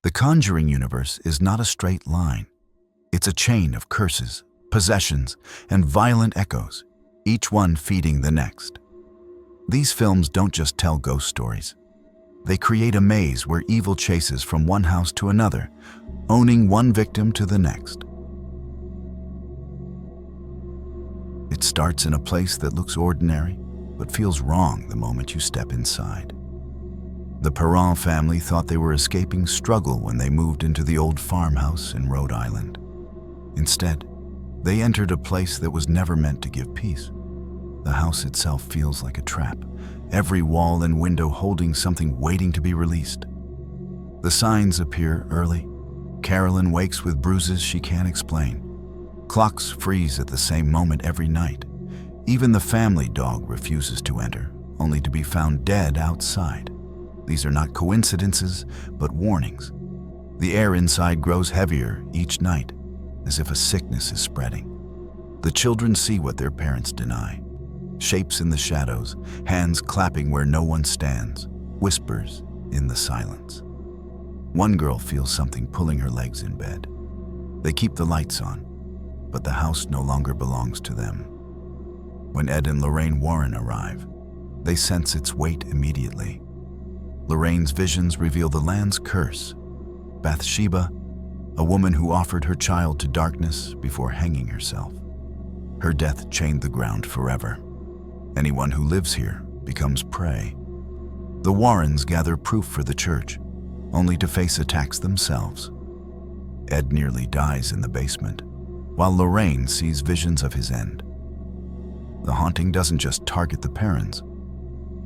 The Conjuring universe is not a straight line. It's a chain of curses, possessions, and violent echoes, each one feeding the next. These films don't just tell ghost stories. They create a maze where evil chases from one house to another, owning one victim to the next. It starts in a place that looks ordinary, but feels wrong the moment you step inside. The Perron family thought they were escaping struggle when they moved into the old farmhouse in Rhode Island. Instead, they entered a place that was never meant to give peace. The house itself feels like a trap, every wall and window holding something waiting to be released. The signs appear early. Carolyn wakes with bruises she can't explain. Clocks freeze at the same moment every night. Even the family dog refuses to enter, only to be found dead outside. These are not coincidences, but warnings. The air inside grows heavier each night, as if a sickness is spreading. The children see what their parents deny. Shapes in the shadows, hands clapping where no one stands, whispers in the silence. One girl feels something pulling her legs in bed. They keep the lights on, but the house no longer belongs to them. When Ed and Lorraine Warren arrive, they sense its weight immediately. Lorraine's visions reveal the land's curse. Bathsheba, a woman who offered her child to darkness before hanging herself. Her death chained the ground forever. Anyone who lives here becomes prey. The Warrens gather proof for the church, only to face attacks themselves. Ed nearly dies in the basement, while Lorraine sees visions of his end. The haunting doesn't just target the Perrons.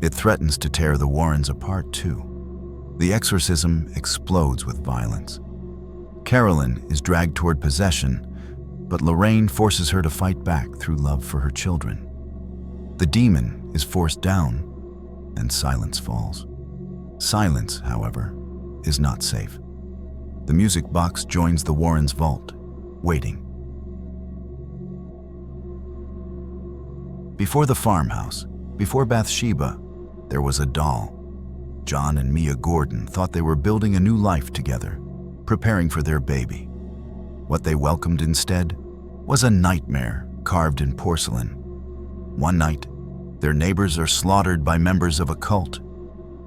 It threatens to tear the Warrens apart too. The exorcism explodes with violence. Carolyn is dragged toward possession, but Lorraine forces her to fight back through love for her children. The demon is forced down, and silence falls. Silence, however, is not safe. The music box joins the Warrens' vault, waiting. Before the farmhouse, before Bathsheba, there was a doll. John and Mia Gordon thought they were building a new life together, preparing for their baby. What they welcomed instead was a nightmare carved in porcelain. One night, their neighbors are slaughtered by members of a cult.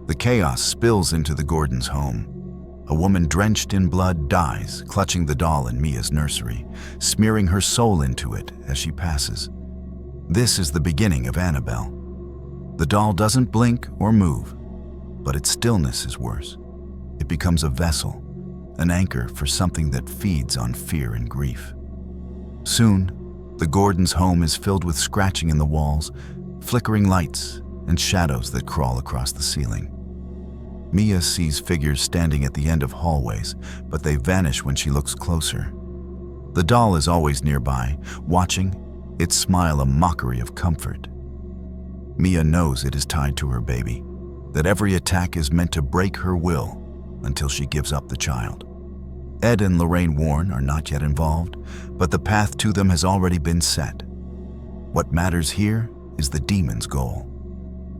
The chaos spills into the Gordons' home. A woman drenched in blood dies, clutching the doll in Mia's nursery, smearing her soul into it as she passes. This is the beginning of Annabelle. The doll doesn't blink or move, but its stillness is worse. It becomes a vessel, an anchor for something that feeds on fear and grief. Soon, the Gordons' home is filled with scratching in the walls, flickering lights, and shadows that crawl across the ceiling. Mia sees figures standing at the end of hallways, but they vanish when she looks closer. The doll is always nearby, watching, its smile a mockery of comfort. Mia knows it is tied to her baby, that every attack is meant to break her will until she gives up the child. Ed and Lorraine Warren are not yet involved, but the path to them has already been set. What matters here is the demon's goal.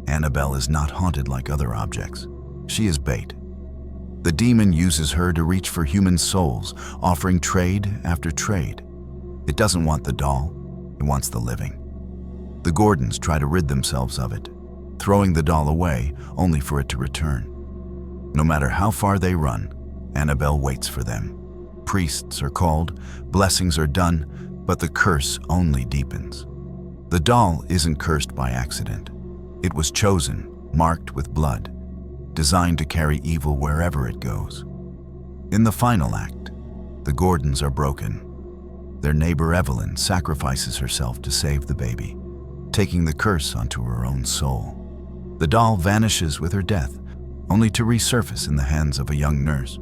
Annabelle is not haunted like other objects. She is bait. The demon uses her to reach for human souls, offering trade after trade. It doesn't want the doll, it wants the living. The Gordons try to rid themselves of it, throwing the doll away only for it to return. No matter how far they run, Annabelle waits for them. Priests are called, blessings are done, but the curse only deepens. The doll isn't cursed by accident. It was chosen, marked with blood, designed to carry evil wherever it goes. In the final act, the Gordons are broken. Their neighbor Evelyn sacrifices herself to save the baby, taking the curse onto her own soul. The doll vanishes with her death, only to resurface in the hands of a young nurse.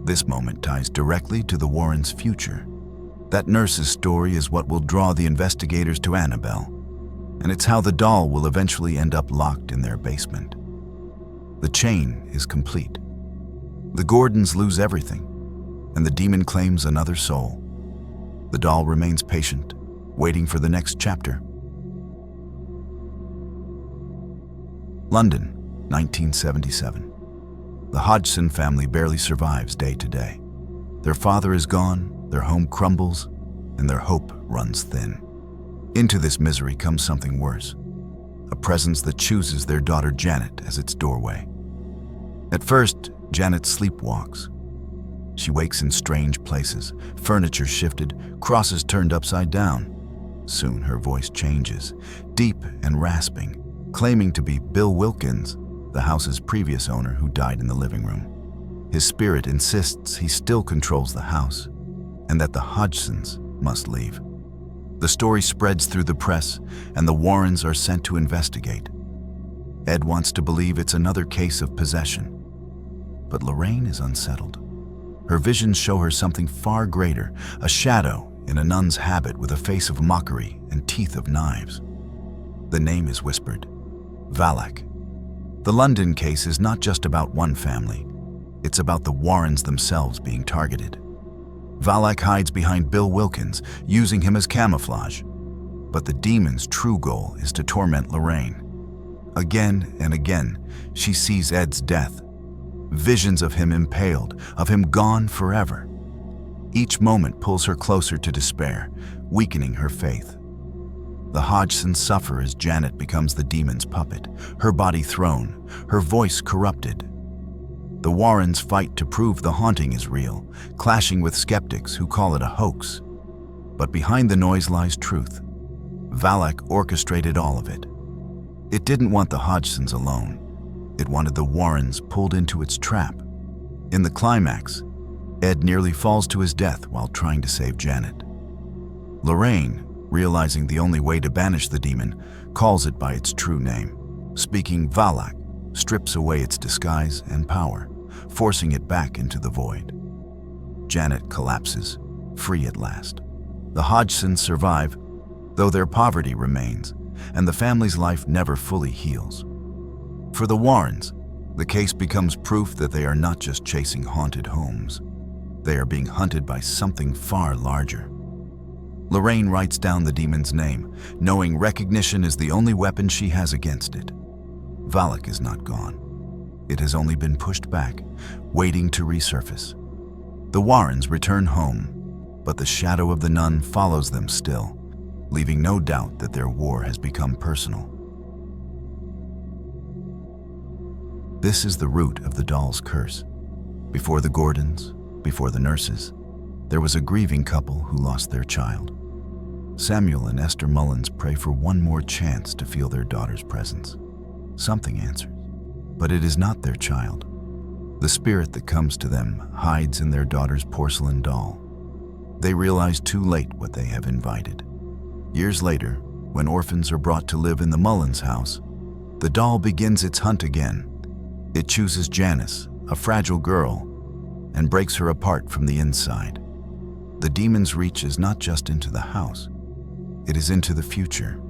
This moment ties directly to the Warrens' future. That nurse's story is what will draw the investigators to Annabelle, and it's how the doll will eventually end up locked in their basement. The chain is complete. The Gordons lose everything, and the demon claims another soul. The doll remains patient, waiting for the next chapter. London, 1977. The Hodgson family barely survives day to day. Their father is gone, their home crumbles, and their hope runs thin. Into this misery comes something worse, a presence that chooses their daughter Janet as its doorway. At first, Janet sleepwalks. She wakes in strange places, furniture shifted, crosses turned upside down. Soon her voice changes, deep and rasping, claiming to be Bill Wilkins, the house's previous owner who died in the living room. His spirit insists he still controls the house and that the Hodgsons must leave. The story spreads through the press and the Warrens are sent to investigate. Ed wants to believe it's another case of possession, but Lorraine is unsettled. Her visions show her something far greater, a shadow in a nun's habit with a face of mockery and teeth of knives. The name is whispered, Valak. The London case is not just about one family. It's about the Warrens themselves being targeted. Valak hides behind Bill Wilkins, using him as camouflage. But the demon's true goal is to torment Lorraine. Again and again, she sees Ed's death. Visions of him impaled, of him gone forever. Each moment pulls her closer to despair, weakening her faith. The Hodgsons suffer as Janet becomes the demon's puppet, her body thrown, her voice corrupted. The Warrens fight to prove the haunting is real, clashing with skeptics who call it a hoax. But behind the noise lies truth. Valak orchestrated all of it. It didn't want the Hodgsons alone. It wanted the Warrens pulled into its trap. In the climax, Ed nearly falls to his death while trying to save Janet. Lorraine, realizing the only way to banish the demon, calls it by its true name. Speaking Valak strips away its disguise and power, forcing it back into the void. Janet collapses, free at last. The Hodgsons survive, though their poverty remains, and the family's life never fully heals. For the Warrens, the case becomes proof that they are not just chasing haunted homes. They are being hunted by something far larger. Lorraine writes down the demon's name, knowing recognition is the only weapon she has against it. Valak is not gone. It has only been pushed back, waiting to resurface. The Warrens return home, but the shadow of the nun follows them still, leaving no doubt that their war has become personal. This is the root of the doll's curse. Before the Gordons, before the nurses, there was a grieving couple who lost their child. Samuel and Esther Mullins pray for one more chance to feel their daughter's presence. Something answers, but it is not their child. The spirit that comes to them hides in their daughter's porcelain doll. They realize too late what they have invited. Years later, when orphans are brought to live in the Mullins house, the doll begins its hunt again. It chooses Janice, a fragile girl, and breaks her apart from the inside. The demon's reach is not just into the house, it is into the future.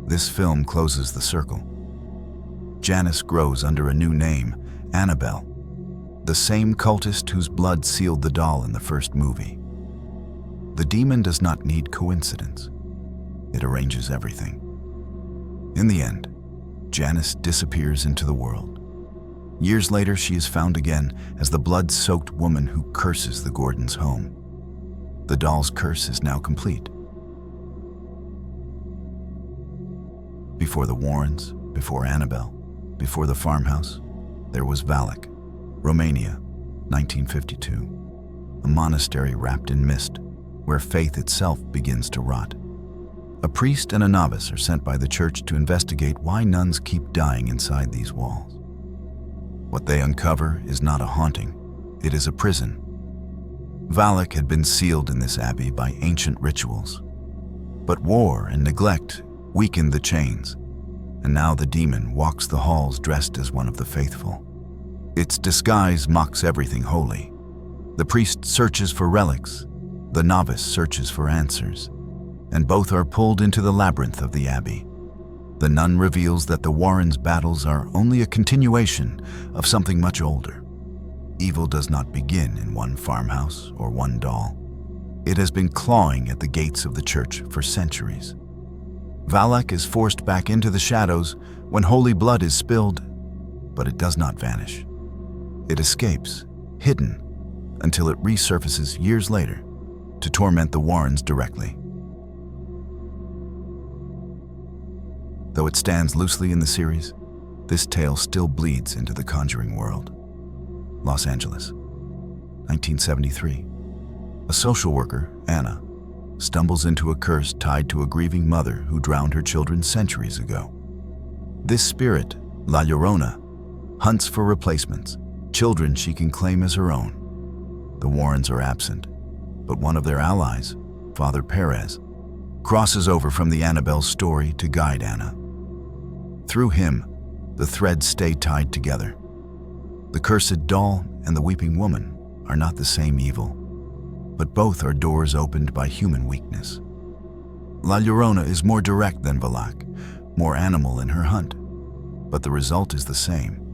This film closes the circle. Janice grows under a new name, Annabelle, the same cultist whose blood sealed the doll in the first movie. The demon does not need coincidence. It arranges everything. In the end, Janice disappears into the world. Years later, she is found again as the blood-soaked woman who curses the Gordons' home. The doll's curse is now complete. Before the Warrens, before Annabelle, before the farmhouse, there was Valak, Romania, 1952. A monastery wrapped in mist, where faith itself begins to rot. A priest and a novice are sent by the church to investigate why nuns keep dying inside these walls. What they uncover is not a haunting, it is a prison. Valak had been sealed in this abbey by ancient rituals. But war and neglect weakened the chains, and now the demon walks the halls dressed as one of the faithful. Its disguise mocks everything holy. The priest searches for relics, the novice searches for answers, and both are pulled into the labyrinth of the abbey. The nun reveals that the Warrens' battles are only a continuation of something much older. Evil does not begin in one farmhouse or one doll. It has been clawing at the gates of the church for centuries. Valak is forced back into the shadows when holy blood is spilled, but it does not vanish. It escapes, hidden, until it resurfaces years later to torment the Warrens directly. Though it stands loosely in the series, this tale still bleeds into the Conjuring world. Los Angeles, 1973. A social worker, Anna, stumbles into a curse tied to a grieving mother who drowned her children centuries ago. This spirit, La Llorona, hunts for replacements, children she can claim as her own. The Warrens are absent, but one of their allies, Father Perez, crosses over from the Annabelle story to guide Anna. Through him, the threads stay tied together. The cursed doll and the weeping woman are not the same evil, but both are doors opened by human weakness. La Llorona is more direct than Valak, more animal in her hunt, but the result is the same.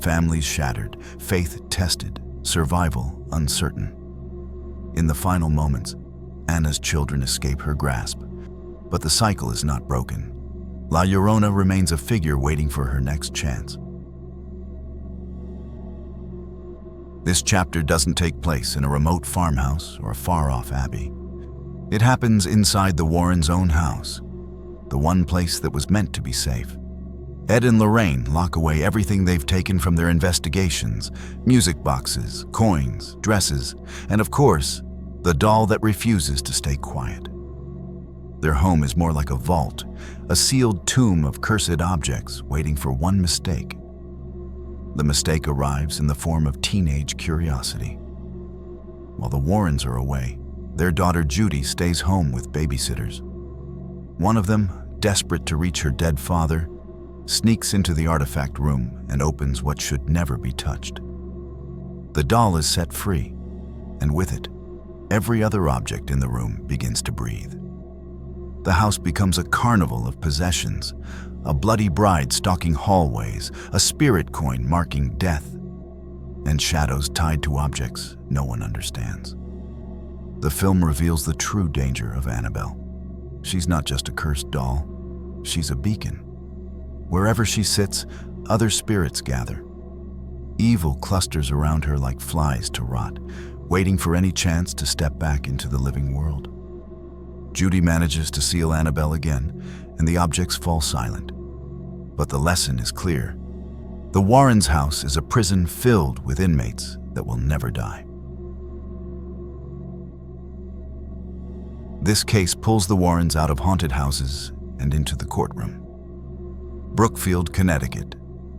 Families shattered, faith tested, survival uncertain. In the final moments, Anna's children escape her grasp, but the cycle is not broken. La Llorona remains a figure waiting for her next chance. This chapter doesn't take place in a remote farmhouse or a far-off abbey. It happens inside the Warrens' own house, the one place that was meant to be safe. Ed and Lorraine lock away everything they've taken from their investigations: music boxes, coins, dresses, and of course, the doll that refuses to stay quiet. Their home is more like a vault, a sealed tomb of cursed objects waiting for one mistake. The mistake arrives in the form of teenage curiosity. While the Warrens are away, their daughter Judy stays home with babysitters. One of them, desperate to reach her dead father, sneaks into the artifact room and opens what should never be touched. The doll is set free, and with it, every other object in the room begins to breathe. The house becomes a carnival of possessions, a bloody bride stalking hallways, a spirit coin marking death, and shadows tied to objects no one understands. The film reveals the true danger of Annabelle. She's not just a cursed doll, she's a beacon. Wherever she sits, other spirits gather. Evil clusters around her like flies to rot, waiting for any chance to step back into the living world. Judy manages to seal Annabelle again, and the objects fall silent. But the lesson is clear. The Warrens' house is a prison filled with inmates that will never die. This case pulls the Warrens out of haunted houses and into the courtroom. Brookfield, Connecticut,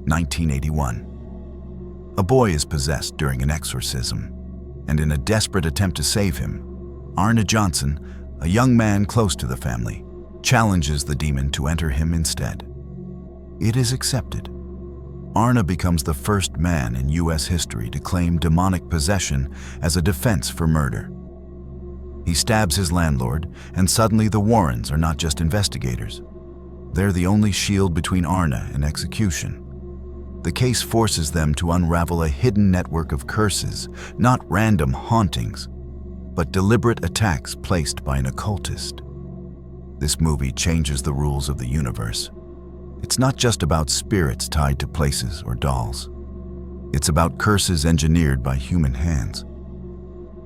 1981. A boy is possessed during an exorcism, and in a desperate attempt to save him, Arne Johnson, a young man close to the family, challenges the demon to enter him instead. It is accepted. Arne becomes the first man in U.S. history to claim demonic possession as a defense for murder. He stabs his landlord, and suddenly the Warrens are not just investigators. They're the only shield between Arne and execution. The case forces them to unravel a hidden network of curses, not random hauntings, but deliberate attacks placed by an occultist. This movie changes the rules of the universe. It's not just about spirits tied to places or dolls. It's about curses engineered by human hands.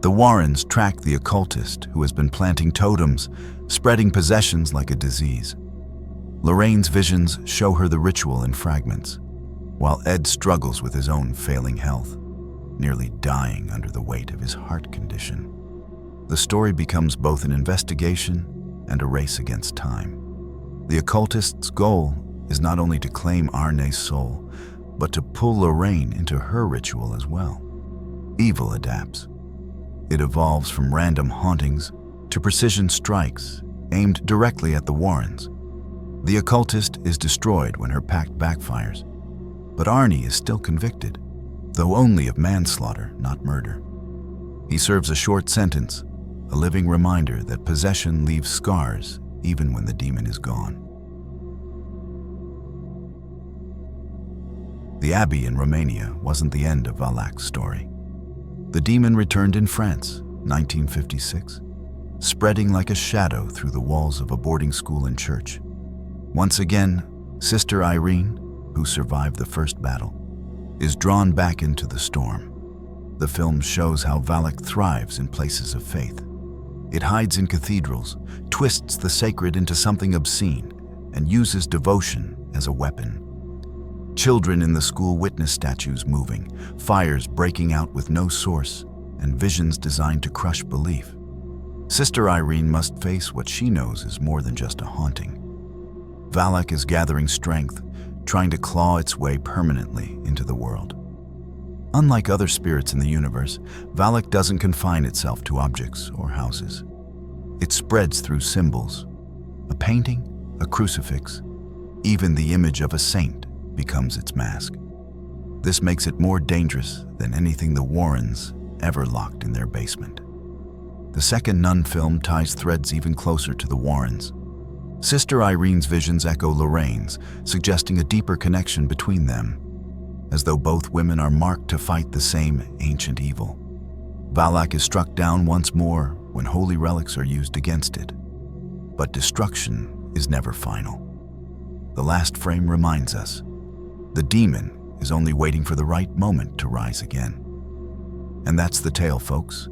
The Warrens track the occultist who has been planting totems, spreading possessions like a disease. Lorraine's visions show her the ritual in fragments, while Ed struggles with his own failing health, nearly dying under the weight of his heart condition. The story becomes both an investigation and a race against time. The occultist's goal is not only to claim Arne's soul, but to pull Lorraine into her ritual as well. Evil adapts. It evolves from random hauntings to precision strikes aimed directly at the Warrens. The occultist is destroyed when her pact backfires, but Arne is still convicted, though only of manslaughter, not murder. He serves a short sentence, a living reminder that possession leaves scars even when the demon is gone. The abbey in Romania wasn't the end of Valak's story. The demon returned in France, 1956, spreading like a shadow through the walls of a boarding school and church. Once again, Sister Irene, who survived the first battle, is drawn back into the storm. The film shows how Valak thrives in places of faith. It hides in cathedrals, twists the sacred into something obscene, and uses devotion as a weapon. Children in the school witness statues moving, fires breaking out with no source, and visions designed to crush belief. Sister Irene must face what she knows is more than just a haunting. Valak is gathering strength, trying to claw its way permanently into the world. Unlike other spirits in the universe, Valak doesn't confine itself to objects or houses. It spreads through symbols. A painting, a crucifix, even the image of a saint becomes its mask. This makes it more dangerous than anything the Warrens ever locked in their basement. The second Nun film ties threads even closer to the Warrens. Sister Irene's visions echo Lorraine's, suggesting a deeper connection between them, as though both women are marked to fight the same ancient evil. Valak is struck down once more when holy relics are used against it. But destruction is never final. The last frame reminds us, the demon is only waiting for the right moment to rise again. And that's the tale, folks.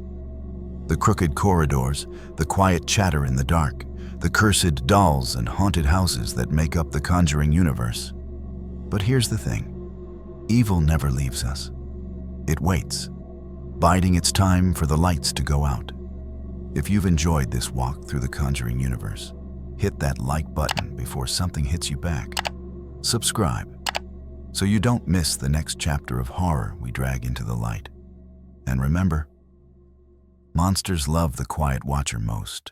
The crooked corridors, the quiet chatter in the dark, the cursed dolls and haunted houses that make up the Conjuring universe. But here's the thing. Evil never leaves us. It waits, biding its time for the lights to go out. If you've enjoyed this walk through the Conjuring universe, hit that like button before something hits you back. Subscribe, so you don't miss the next chapter of horror we drag into the light. And remember, monsters love the quiet watcher most.